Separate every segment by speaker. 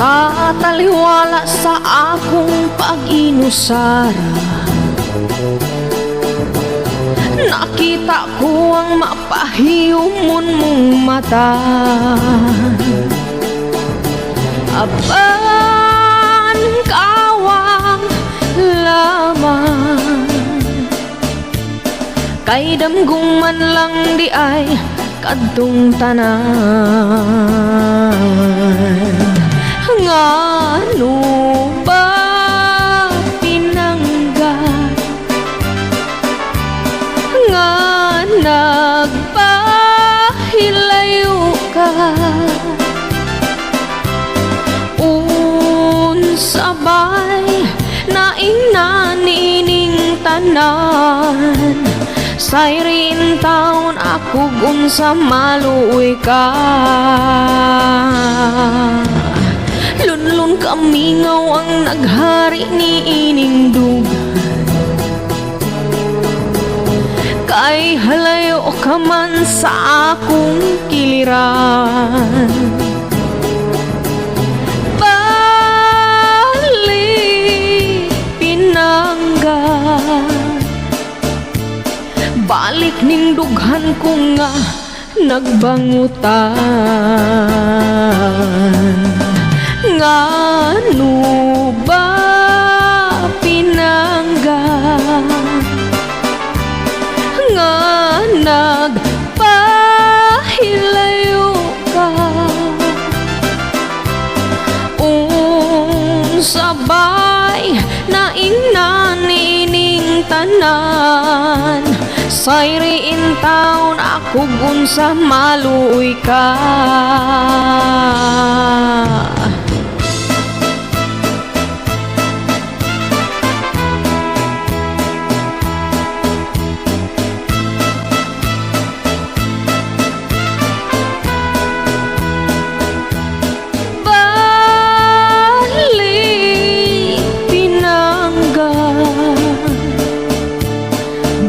Speaker 1: Sa taliwala sa akong pag-inusara, nakita ko ang mapahiyumon mong mata. Aban kawang lamang, kay damgong man lang di ay kadtong tanan. Ngano ba pinanggat nga nagpahilayo ka? Unsabay nainanining tanan, sayrin taon ako gunsa maluoy ka. Lunlun kamingaw ang naghari ni ining dugan, kay halayo ka man sa akong kiliran. Balik pinanggan, balik ning dughan ko nga nagbangutan. Ngano ba pinanggan nga nagpahilayo ka? Unsabay nainanining tanan, sayriin taon ako gunsa maluoy ka.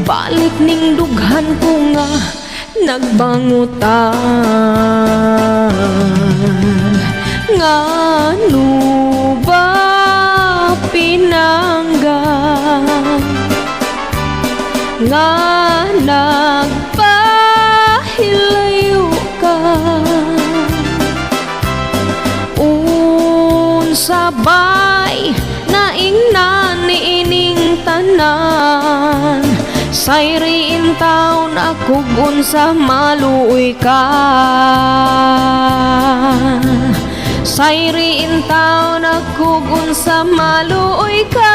Speaker 1: Balik ning dughan ko nga nagbangutan. Ngano ba pinanggan nga nagpahilayo ka? Unsabay nainanining tanan, sayriin taon ako gunsa maluoy ka. Sayriin taon ako gunsa maluoy ka.